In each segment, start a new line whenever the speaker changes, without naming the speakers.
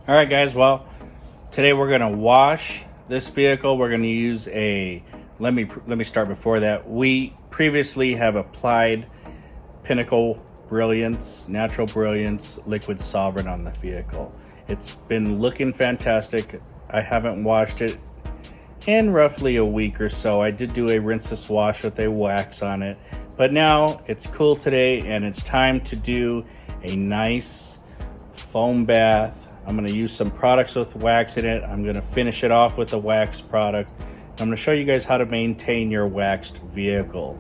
All right, guys. Well, today we're gonna wash this vehicle. We're gonna use a. Let me start before that. We previously have applied Pinnacle Brilliance, Natural Brilliance Liquid Solvent on the vehicle. It's been looking fantastic. I haven't washed it in roughly a week or so. I did do a rinseless wash with a wax on it, but now it's cool today and it's time to do a nice foam bath. I'm going to use some products with wax in it. I'm going to finish it off with a wax product. I'm going to show you guys how to maintain your waxed vehicle.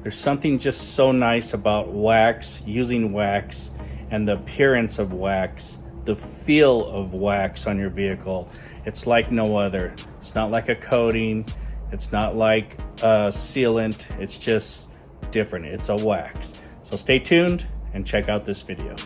There's something just so nice about wax, using wax, and the appearance of wax, the feel of wax on your vehicle. It's like no other. It's not like a coating. It's not like a sealant. It's just different. It's a wax. So stay tuned and check out this video.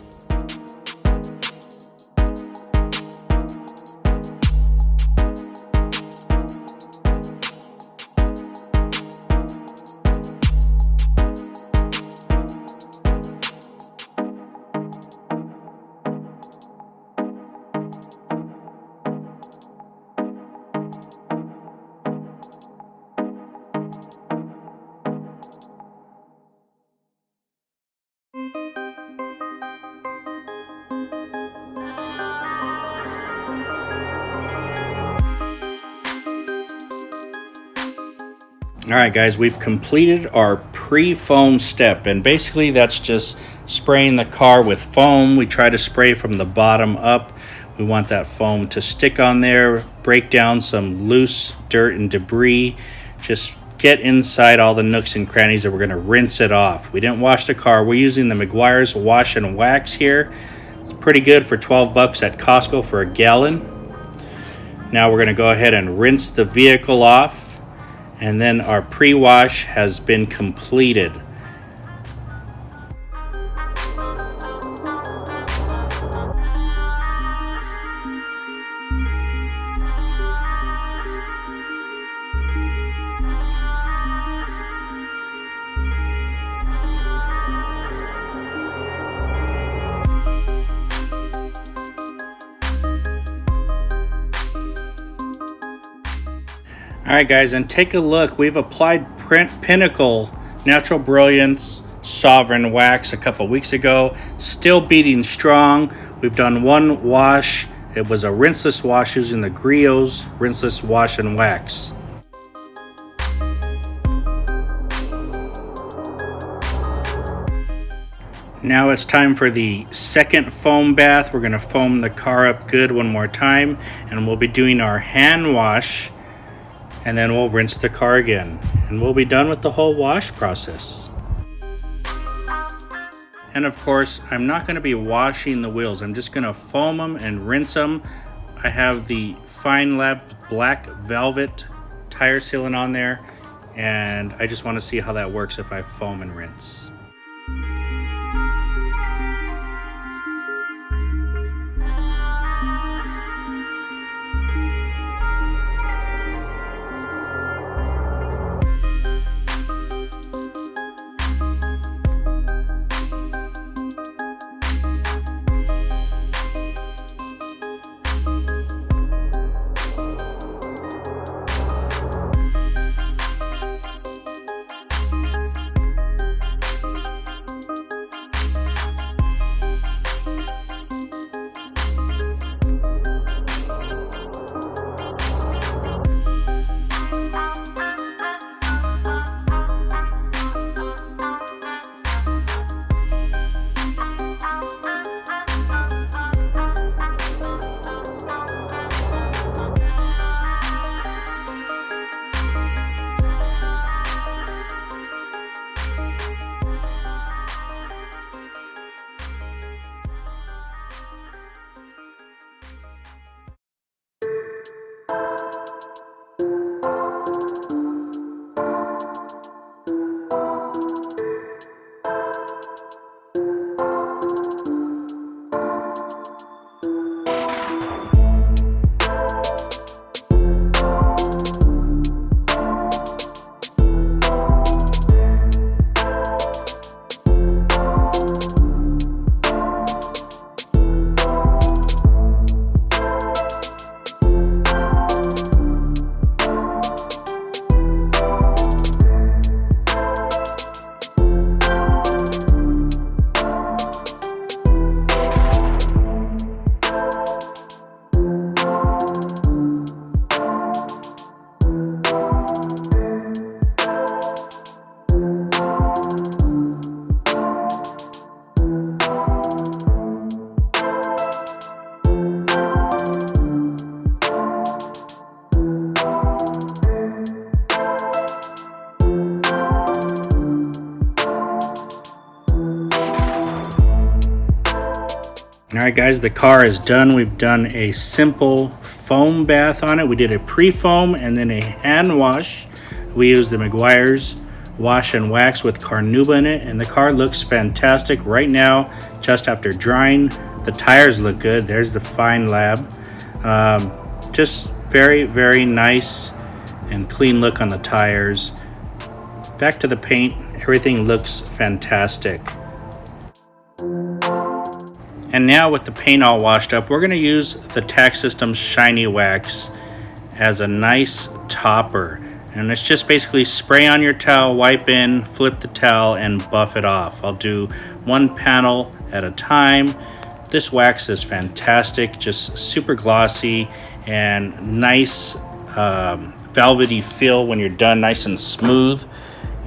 All right, guys, we've completed our pre-foam step, and basically that's just spraying the car with foam. We try to spray from the bottom up. We want that foam to stick on there, break down some loose dirt and debris, just get inside all the nooks and crannies, that we're going to rinse it off. We didn't wash the car. We're using the Meguiar's Wash and Wax here. It's pretty good for 12 bucks at Costco for a gallon. Now we're going to go ahead and rinse the vehicle off. And then our pre-wash has been completed. All right, guys, and take a look. We've applied Pinnacle Natural Brilliance Sovereign Wax a couple weeks ago. Still beating strong. We've done one wash. It was a rinseless wash using the Griot's Rinseless Wash and Wax. Now it's time for the second foam bath. We're going to foam the car up good one more time, and we'll be doing our hand wash. And then we'll rinse the car again, and we'll be done with the whole wash process. And of course, I'm not going to be washing the wheels. I'm just going to foam them and rinse them. I have the Fine Lab Black Velvet tire sealant on there, and I just want to see how that works if I foam and rinse. right, guys, the car is done. We've done a simple foam bath on it. We did a pre-foam and then a hand wash. We used the Meguiar's wash and wax with Carnauba in it, and the car looks fantastic right now. Just after drying, the tires look good. There's the Fine Lab. Just very, very nice and clean look on the tires. Back to the paint, everything looks fantastic. And now with the paint all washed up, we're going to use the Tack Systems Shiny Wax as a nice topper. And it's just basically spray on your towel, wipe in, flip the towel, and buff it off. I'll do one panel at a time. This wax is fantastic, just super glossy and nice velvety feel when you're done, nice and smooth.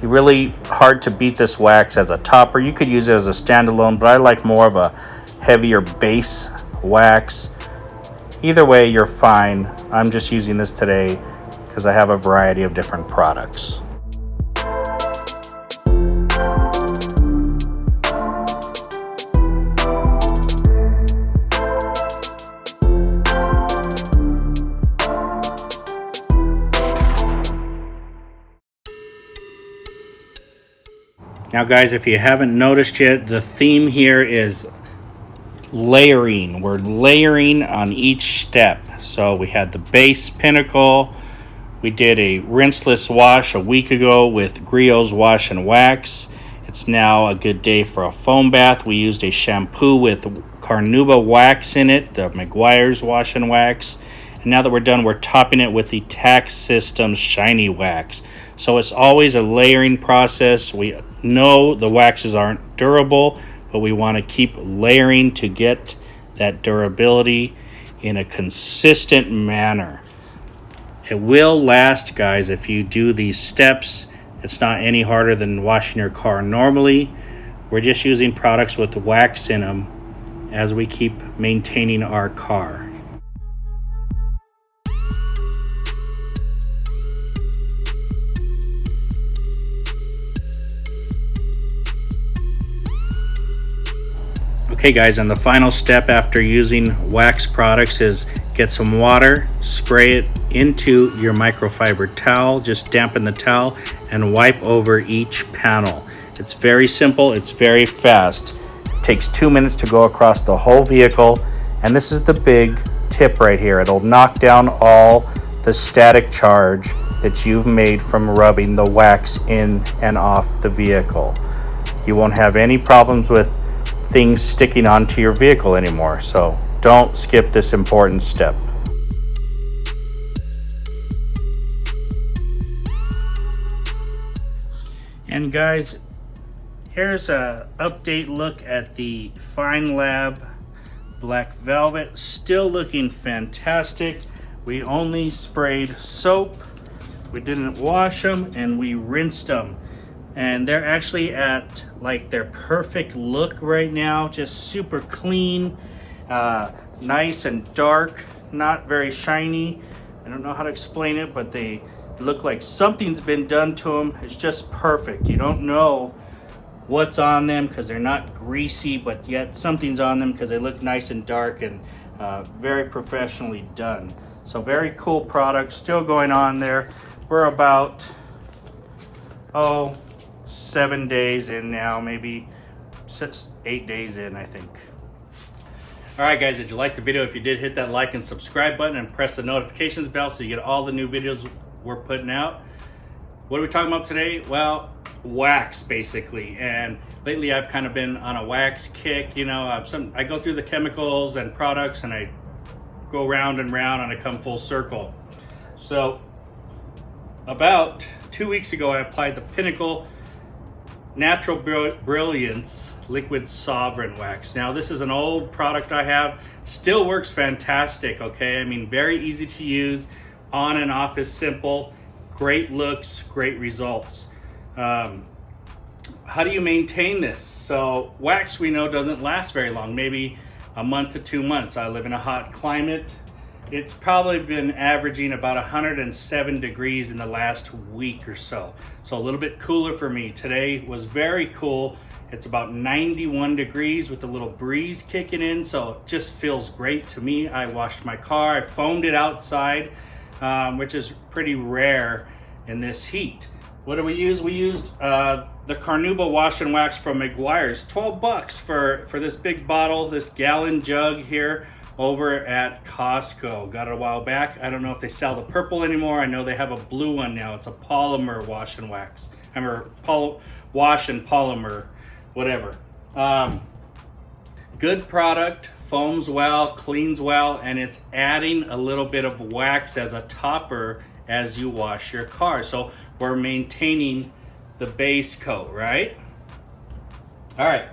Really hard to beat this wax as a topper. You could use it as a standalone, but I like more of a heavier base wax. Either way, you're fine. I'm just using this today because I have a variety of different products. Now guys, if you haven't noticed yet, the theme here is layering. We're layering on each step. So we had the base pinnacle. We did a rinseless wash a week ago with Griot's wash and wax. It's now a good day for a foam bath. We used a shampoo with Carnauba wax in it, the Meguiar's wash and wax. And now that we're done, we're topping it with the Tack Systems Shiny Wax. So it's always a layering process. We know the waxes aren't durable, but we want to keep layering to get that durability in a consistent manner. It will last, guys, if you do these steps. It's not any harder than washing your car normally. We're just using products with wax in them as we keep maintaining our car. Okay guys, and the final step after using wax products is get some water, spray it into your microfiber towel, just dampen the towel and wipe over each panel. It's very simple, it's very fast. It takes 2 minutes to go across the whole vehicle, and this is the big tip right here. It'll knock down all the static charge that you've made from rubbing the wax in and off the vehicle. You won't have any problems with things sticking onto your vehicle anymore, so don't skip this important step. And guys, here's a update look at the Fine Lab Black Velvet. Still looking fantastic. We only sprayed soap, we didn't wash them, and we rinsed them. And they're actually at like their perfect look right now, just super clean, nice and dark, not very shiny. I don't know how to explain it, but they look like something's been done to them. It's just perfect. You don't know what's on them because they're not greasy, but yet something's on them because they look nice and dark and very professionally done. So very cool product, still going on there. We're about, 7 days in now, maybe 8 days in, I think. All right, guys, did you like the video? If you did, hit that like and subscribe button and press the notifications bell so you get all the new videos we're putting out. What are we talking about today? Well, wax, basically. And lately I've kind of been on a wax kick. You know, I go through the chemicals and products and I go round and round and I come full circle. So about 2 weeks ago, I applied the Pinnacle Natural Brilliance Liquid Sovereign Wax. Now, this is an old product I have, still works fantastic, okay? I mean, very easy to use, on and off is simple, great looks, great results. How do you maintain this? So wax, we know, doesn't last very long, maybe a month to 2 months. I live in a hot climate. It's probably been averaging about 107 degrees in the last week or so. So a little bit cooler for me. Today was very cool. It's about 91 degrees with a little breeze kicking in, so it just feels great to me. I washed my car, I foamed it outside, which is pretty rare in this heat. What do we use? We used the Carnauba Wash and Wax from Meguiar's. 12 bucks for this big bottle, this gallon jug here over at Costco. Got it a while back. I don't know if they sell the purple anymore. I know they have a blue one now. It's a polymer wash and wax. Wash and polymer, whatever. Good product, foams well, cleans well, and it's adding a little bit of wax as a topper as you wash your car. So we're maintaining the base coat, right? All right.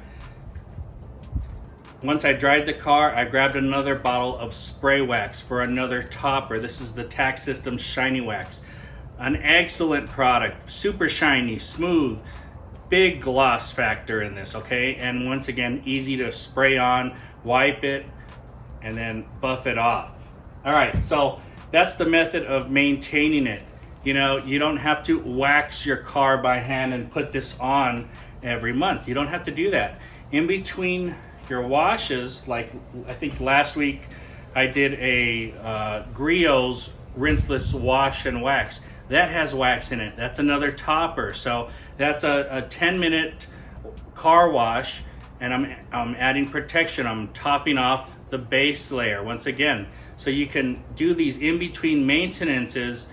Once I dried the car, I grabbed another bottle of spray wax for another topper. This is the Tack System Shiny Wax. An excellent product, super shiny, smooth, big gloss factor in this, okay? And once again, easy to spray on, wipe it, and then buff it off. All right, so that's the method of maintaining it. You know, you don't have to wax your car by hand and put this on every month. You don't have to do that. In between your washes, like I think last week I did a Griot's rinseless wash and wax. That has wax in it. That's another topper. So that's a 10-minute car wash, and I'm adding protection. I'm topping off the base layer once again. So you can do these in-between maintenances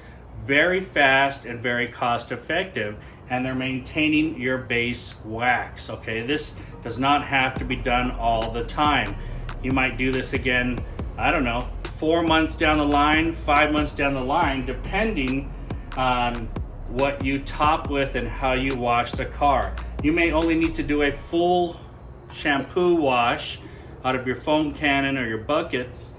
very fast and very cost effective, and they're maintaining your base wax, okay? This does not have to be done all the time. You might do this again, I don't know, 4 months down the line, 5 months down the line, depending on what you top with and how you wash the car. You may only need to do a full shampoo wash out of your foam cannon or your buckets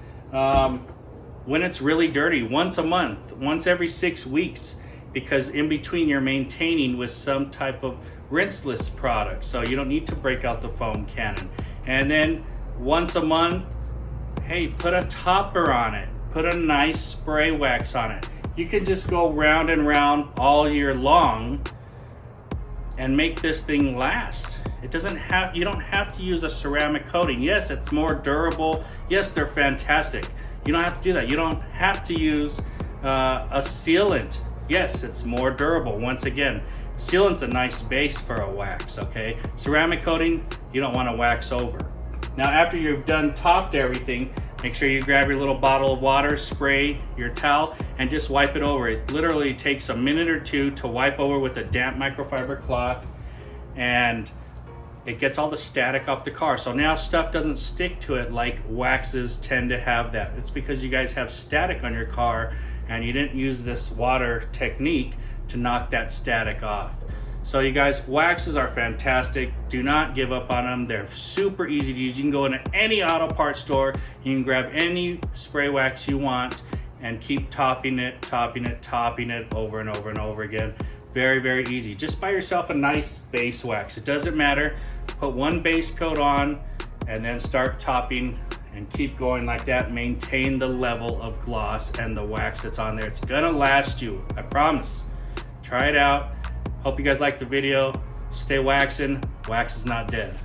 when it's really dirty, once a month, once every 6 weeks, because in between you're maintaining with some type of rinseless product, so you don't need to break out the foam cannon. And then once a month, hey, put a topper on it, put a nice spray wax on it. You can just go round and round all year long and make this thing last. It doesn't have, you don't have to use a ceramic coating. Yes, it's more durable. Yes, they're fantastic. You don't have to do that. You don't have to use a sealant. Yes, it's more durable. Once again, sealant's a nice base for a wax, okay? Ceramic coating, you don't want to wax over. Now, after you've done topped everything, make sure you grab your little bottle of water, spray your towel, and just wipe it over. It literally takes a minute or two to wipe over with a damp microfiber cloth, and it gets all the static off the car. So now stuff doesn't stick to it like waxes tend to have that. It's because you guys have static on your car and you didn't use this water technique to knock that static off. So you guys, waxes are fantastic. Do not give up on them. They're super easy to use. You can go into any auto parts store, you can grab any spray wax you want and keep topping it over and over and over again. Very, very easy. Just buy yourself a nice base wax. It doesn't matter. Put one base coat on and then start topping and keep going like that. Maintain the level of gloss and the wax that's on there. It's gonna last you, I promise. Try it out. Hope you guys liked the video. Stay waxing. Wax is not dead.